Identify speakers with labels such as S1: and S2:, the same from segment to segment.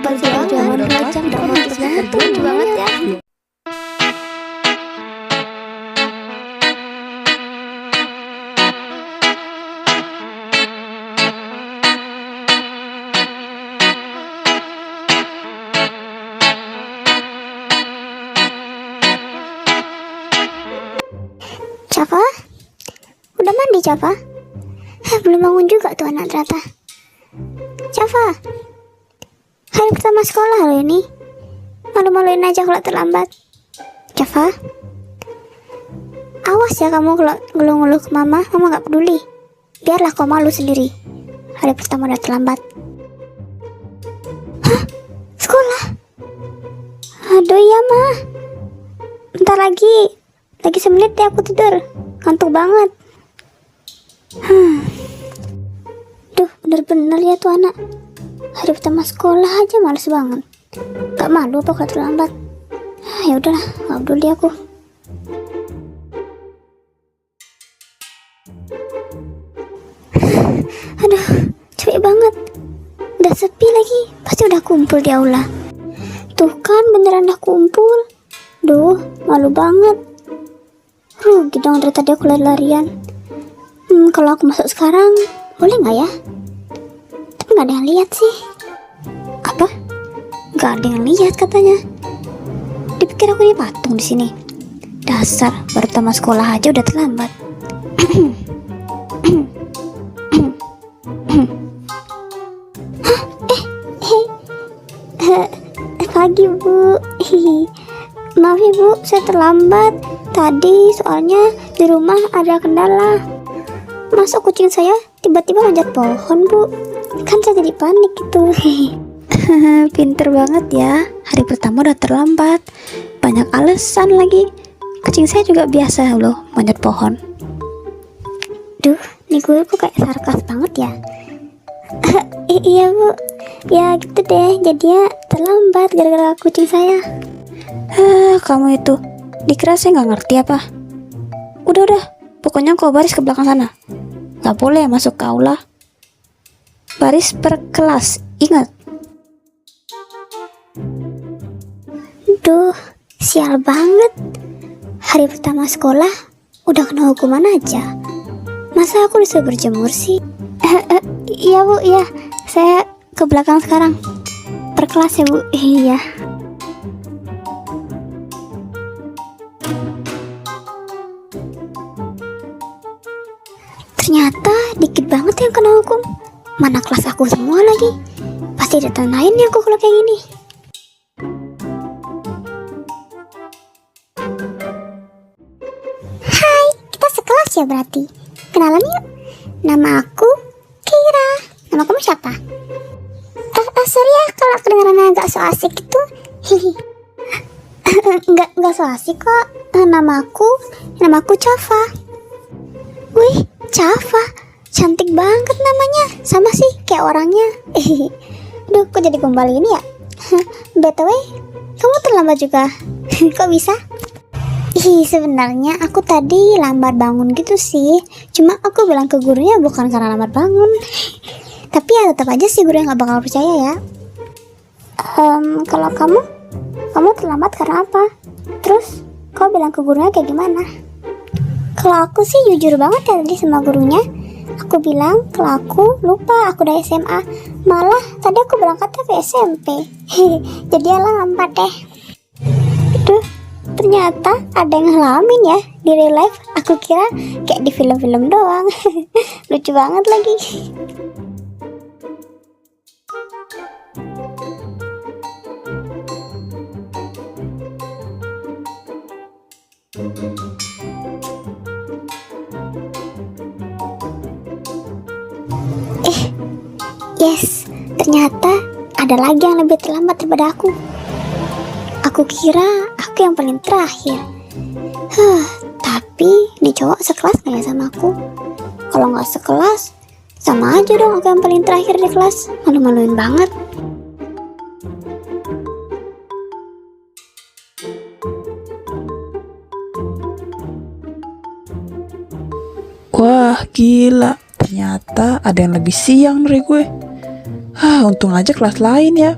S1: perjuangan belajar romantis banget tuh, lucu banget ya.
S2: Cafa? Udah mandi, Cafa? Belum bangun juga tuh anak ternyata. Cafa, hari pertama sekolah loh ini. Malu-maluin aja kalau terlambat. Cafa, awas ya kamu kalau ngeluh-ngeluh ke mama gak peduli. Biarlah kau malu sendiri. Hari pertama udah terlambat. Hah? Sekolah? Aduh ya mah. Bentar lagi 1 menit ya aku tidur. Ngantuk banget. Duh, bener-bener ya tuh anak. Hari pertama sekolah aja males banget. Gak malu apa kalau terlambat. Ya udahlah, gak peduli aku. Aduh, capek banget. Udah sepi lagi. Pasti udah kumpul di aula. Tuh kan beneran udah kumpul. Duh, malu banget. Rugi dong dari tadi aku lari-larian. Kalau aku masuk sekarang, boleh nggak ya? Tapi nggak ada yang lihat sih. Apa? Nggak ada yang lihat katanya. Dipikir aku ini patung di sini. Dasar, baru pertama sekolah aja udah terlambat. Pagi Bu. Maaf ya Bu, saya terlambat. Tadi soalnya di rumah ada kendala. Masa kucing saya tiba-tiba manjat pohon Bu? Kan saya jadi panik gitu. Pinter banget ya. Hari pertama udah terlambat. Banyak alasan lagi. Kucing saya juga biasa loh manjat pohon. Duh, nih gue kok kayak sarkas banget ya. Iya Bu. Ya gitu deh, jadinya terlambat gara-gara kucing saya. Kamu itu dikira saya nggak ngerti apa? Udah, pokoknya kau baris ke belakang sana. Nggak boleh masuk ke aula. Baris per kelas, ingat. Duh, sial banget. Hari pertama sekolah udah kena hukuman aja. Masa aku disuruh berjemur sih? Iya Bu, iya. Saya ke belakang sekarang. Per kelas ya Bu. Iya. Ternyata dikit banget yang kena hukum. Mana kelas aku semua lagi. Pasti ada tandain ya aku kalau kayak gini. Hai, kita sekelas ya berarti. Kenalan yuk. Nama aku Kira. Nama kamu siapa? Sorry ya kalau kedengarannya agak so asik gitu. Enggak so asik kok. Namaku Cafa. Wih, Cafa, cantik banget namanya. Sama sih kayak orangnya. Duh, kok jadi gombal ini ya? BTW, kamu terlambat juga. Kok bisa? Sebenarnya aku tadi lambat bangun gitu sih. Cuma aku bilang ke gurunya bukan karena lambat bangun. Tapi ya tetap aja sih gurunya gak bakal percaya ya. Kalau kamu terlambat karena apa? Terus kau bilang ke gurunya kayak gimana? Kalau aku sih jujur banget ya tadi sama gurunya. Aku bilang kalau aku lupa aku udah SMA. Malah tadi aku berangkatnya ke SMP. Jadi lambat deh. Duh, ternyata ada yang ngalamin ya di real life. Aku kira kayak di film-film doang. Lucu banget lagi. Yes, ternyata ada lagi yang lebih terlambat daripada aku. Aku kira aku yang paling terakhir. Tapi nih cowok sekelas gak ya sama aku? Kalau gak sekelas, sama aja dong aku yang paling terakhir di kelas. Malu-maluin banget.
S3: Wah, gila. Ternyata ada yang lebih siang dari gue. Untung aja kelas lain ya.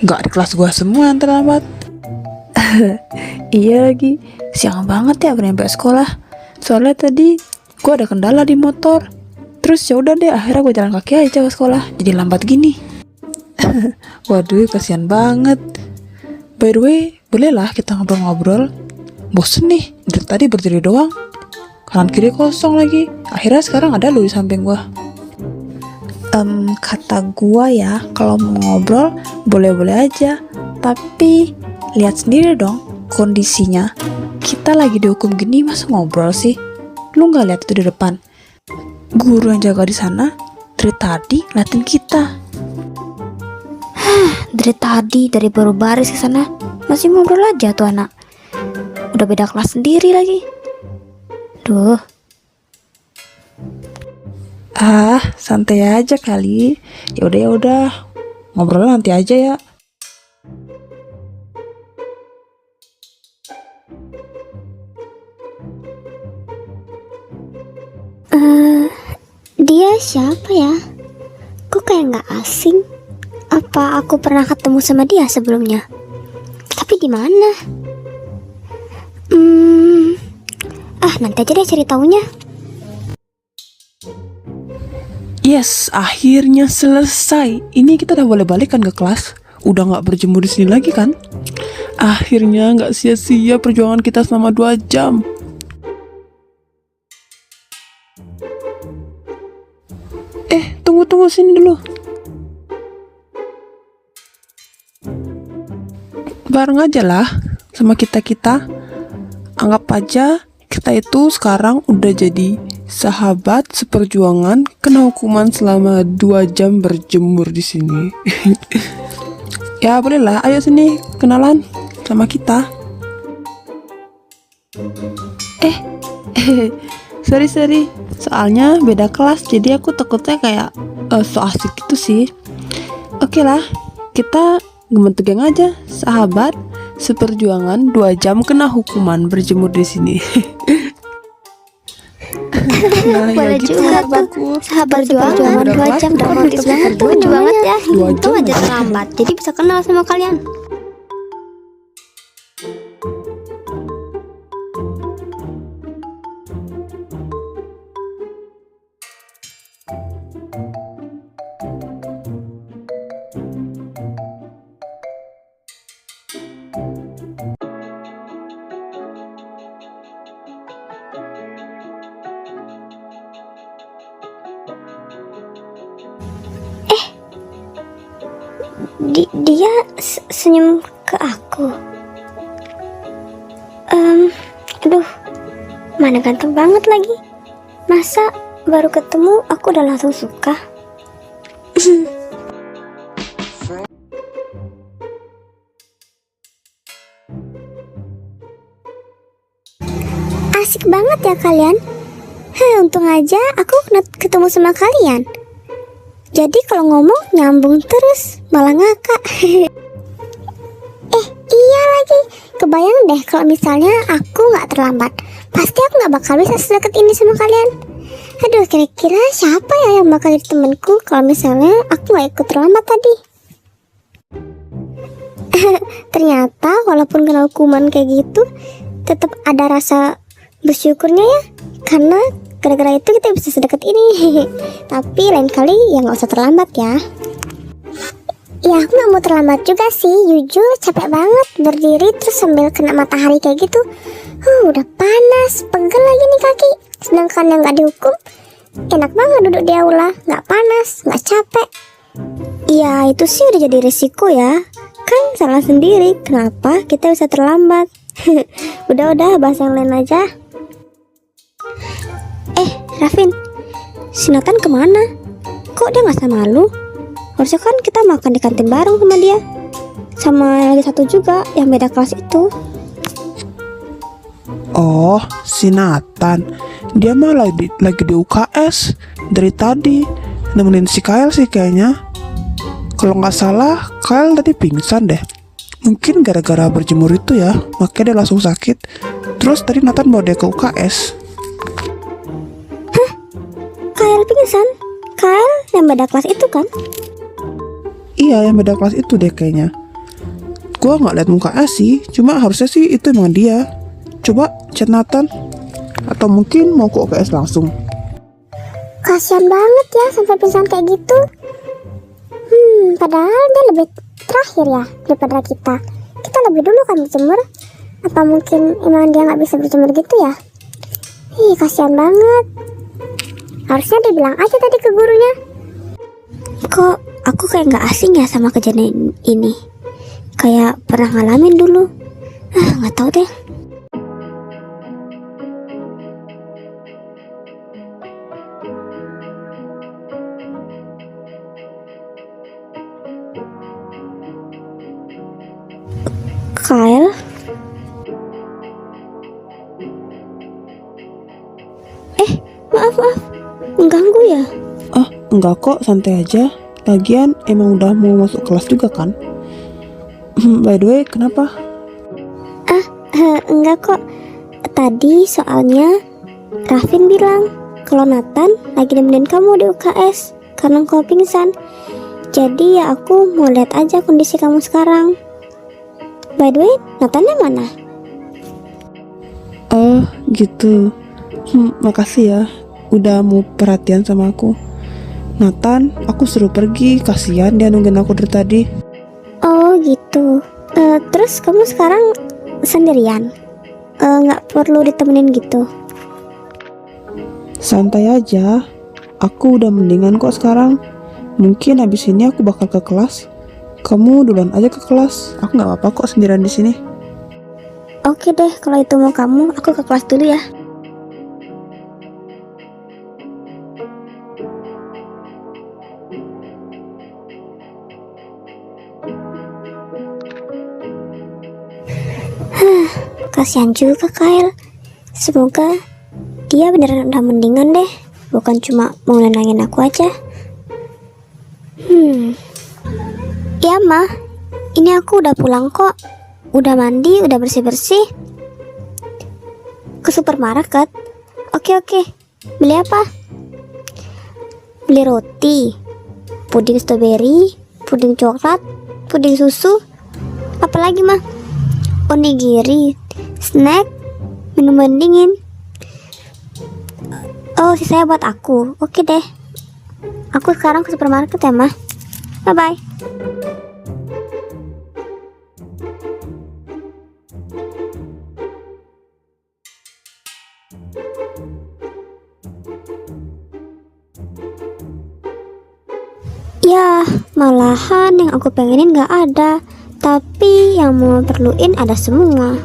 S3: Nggak di kelas gua semua yang terlambat. Iya lagi, siang banget ya bernyampe sekolah. Soalnya tadi gua ada kendala di motor. Terus ya udah deh, akhirnya gua jalan kaki aja ke sekolah. Jadi lambat gini. Waduh, kasihan banget. By the way, bolehlah kita ngobrol-ngobrol. Bosen nih, dari tadi berdiri doang. Kanan kiri kosong lagi. Akhirnya sekarang ada lu di samping gua. Kata gua ya, kalau mau ngobrol boleh-boleh aja. Tapi lihat sendiri dong kondisinya. Kita lagi dihukum gini, masa ngobrol sih? Lu nggak lihat itu di depan? Guru yang jaga di sana dari tadi ngeliatin kita.
S2: Dari tadi, dari baru baris ke sana masih ngobrol aja tuh anak. Udah beda kelas sendiri lagi. Duh.
S3: Santai aja kali. Ya udah, ngobrol nanti aja ya.
S2: Dia siapa ya? Kok kayak nggak asing? Apa aku pernah ketemu sama dia sebelumnya? Tapi di mana? Nanti aja deh cari taunya.
S3: Yes, akhirnya selesai. Ini kita udah boleh balik kan ke kelas. Udah nggak berjemur di sini lagi kan? Akhirnya nggak sia-sia perjuangan kita selama 2 jam. Tunggu sini dulu. Bareng aja lah sama kita-kita. Anggap aja kita itu sekarang udah jadi sahabat seperjuangan, kena hukuman selama 2 jam berjemur di sini. Ya bolehlah, ayo sini kenalan sama kita. Sorry, soalnya beda kelas, jadi aku takutnya kayak so asik gitu sih. Oke lah, kita gemeter geng aja, sahabat seperjuangan 2 jam kena hukuman berjemur di sini. Nah,
S2: Boleh
S3: ya gitu
S2: juga
S3: sahabatku.
S2: Sahabat perjuangan 2 jam romantis banget tuh, lucu banget ya.
S3: 2
S2: Untung
S3: jam
S2: aja terlambat, jadi bisa kenal sama kalian. Dia senyum ke aku. Aduh, mana ganteng banget lagi. Masa baru ketemu aku udah langsung suka? Asik banget ya kalian. Untung aja aku ketemu sama kalian. Jadi kalau ngomong nyambung terus, malah ngakak. Iya lagi. Kebayang deh kalau misalnya aku gak terlambat. Pasti aku gak bakal bisa sedekat ini sama kalian. Aduh, kira-kira siapa ya yang bakal jadi temenku kalau misalnya aku gak ikut terlambat tadi? Ternyata walaupun kena hukuman kayak gitu, tetap ada rasa bersyukurnya ya. Karena gara-gara itu kita bisa sedekat ini. Tapi lain kali ya nggak usah terlambat ya. Ya aku nggak mau terlambat juga sih. Jujur capek banget berdiri terus sambil kena matahari kayak gitu. Udah panas, pegel lagi nih kaki. Sedangkan yang nggak dihukum enak banget duduk di aula, nggak panas, nggak capek. Ya itu sih udah jadi risiko ya. Kan salah sendiri. Kenapa kita bisa terlambat? Udah bahas yang lain aja. Rafin, si Nathan kemana? Kok dia gak sama lu? Harusnya kan kita makan di kantin bareng sama dia. Sama yang lagi satu juga, yang beda kelas itu.
S3: Oh, si Nathan. Dia mah lagi di UKS dari tadi, nemenin si Kyle sih kayaknya. Kalau nggak salah, Kyle tadi pingsan deh. Mungkin gara-gara berjemur itu ya, makanya dia langsung sakit. Terus tadi Nathan bawa dia ke UKS.
S2: Kyle pingsan? Kyle yang beda kelas itu kan?
S3: Iya, yang beda kelas itu deh kayaknya.
S4: Gua nggak lihat muka sih, cuma harusnya sih itu emang dia. Coba chat Nathan, atau mungkin mau ke UKS langsung.
S2: Kasian banget ya sampai pingsan kayak gitu. Padahal dia lebih terakhir ya daripada kita. Kita lebih dulu kan berjemur. Apa mungkin emang dia nggak bisa berjemur gitu ya? Kasian banget. Harusnya dia bilang aja tadi ke gurunya. Kok aku kayak nggak asing ya sama kejadian ini? Kayak pernah ngalamin dulu. Nggak tahu deh. Kyle, maaf, mengganggu ya?
S4: Enggak kok, santai aja. Lagian emang udah mau masuk kelas juga kan? By the way, kenapa?
S2: Enggak kok. Tadi soalnya Rafin bilang kalau Nathan lagi nemenin kamu di UKS karena kau pingsan. Jadi ya aku mau lihat aja kondisi kamu sekarang. By the way, Nathannya mana?
S4: Oh gitu. Makasih ya udah mau perhatian sama aku. Nathan, aku suruh pergi, kasihan dia nungguin aku dari tadi.
S2: Oh gitu. Terus kamu sekarang sendirian? Nggak perlu ditemenin gitu?
S4: Santai aja, aku udah mendingan kok sekarang. Mungkin habis ini aku bakal ke kelas. Kamu duluan aja ke kelas. Aku nggak apa-apa kok sendirian di sini.
S2: Oke deh, kalau itu mau kamu, aku ke kelas dulu ya. Kasihan juga Kyle. Semoga dia beneran udah mendingan deh, bukan cuma mau nenangin aku aja. Ya Ma, ini aku udah pulang kok. Udah mandi, udah bersih-bersih. Ke supermarket. Oke. Beli apa? Beli roti, puding strawberry, puding coklat, puding susu. Apalagi mah? Onigiri, snack, minuman dingin. Oh, sisanya buat aku. Oke deh. Aku sekarang ke supermarket ya mah. Bye-bye. Ya, malahan yang aku pengenin gak ada. Tapi yang mau perluin ada semua.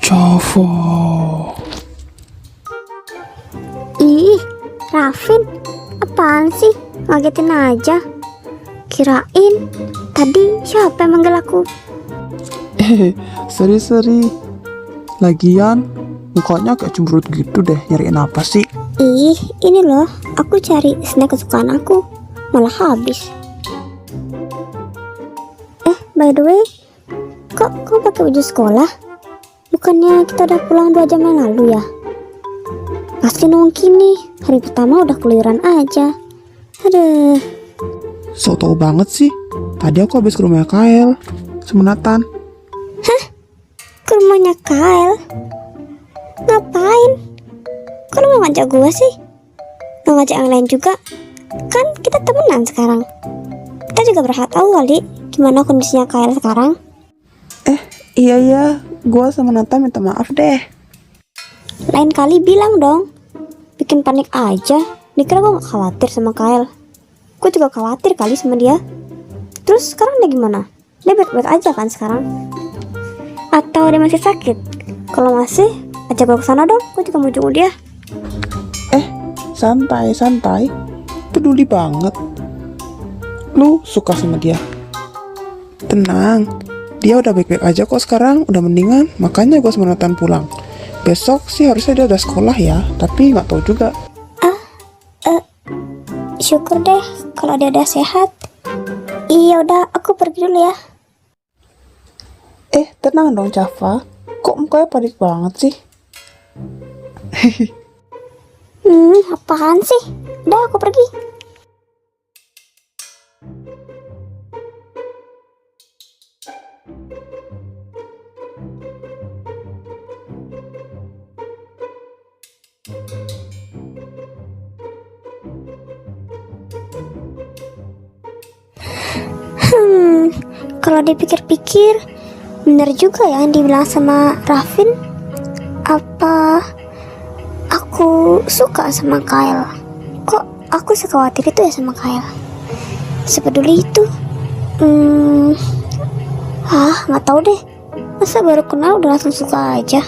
S4: Javo.
S2: Ih, Rafin, apaan sih? Ngagetin aja. Kirain tadi siapa yang manggil aku?
S4: Seri. Lagian mukanya kayak cemberut gitu deh. Nyariin apa sih?
S2: Ih, ini loh, aku cari snack kesukaan aku, malah habis. By the way, kok kamu pakai baju sekolah? Bukannya kita udah pulang 2 jam yang lalu ya? Pasti nongki nih, hari pertama udah keluyuran aja. Aduh.
S4: So tau banget sih. Tadi aku habis ke rumah Kyle sama Nathan.
S2: Ke rumahnya Kyle? Ngapain? Kok lu gak ngajak gue sih? Gak ngajak yang lain juga? Kan kita temenan sekarang. Kita juga berhak tahu kali gimana kondisinya Kyle sekarang.
S4: Iya, gue sama Nathan minta maaf deh.
S2: Lain kali bilang dong. Bikin panik aja. Dikira gue gak khawatir sama Kyle. Gue juga khawatir kali sama dia. Terus sekarang dia gimana? Dia baik-baik aja kan sekarang? Atau dia masih sakit? Kalau masih, ajak gue kesana dong. Gue juga mau jenguk dia.
S4: Santai. Peduli banget. Lu suka sama dia. Tenang, dia udah baik-baik aja kok sekarang. Udah mendingan, makanya gue sama Nathan pulang. Besok sih harusnya dia udah sekolah ya, tapi gak tahu juga.
S2: Syukur deh kalau dia udah sehat. Iya udah, aku pergi dulu ya.
S4: Tenang dong Java. Kok mukanya panik banget sih?
S2: Apaan sih? Udah, aku pergi. Kalau dipikir-pikir, bener juga ya yang dibilang sama Rafin. Apa aku suka sama Kyle? Kok aku sekhawatir itu ya sama Kyle? Sepeduli itu? Nggak tahu deh. Masa baru kenal udah langsung suka aja?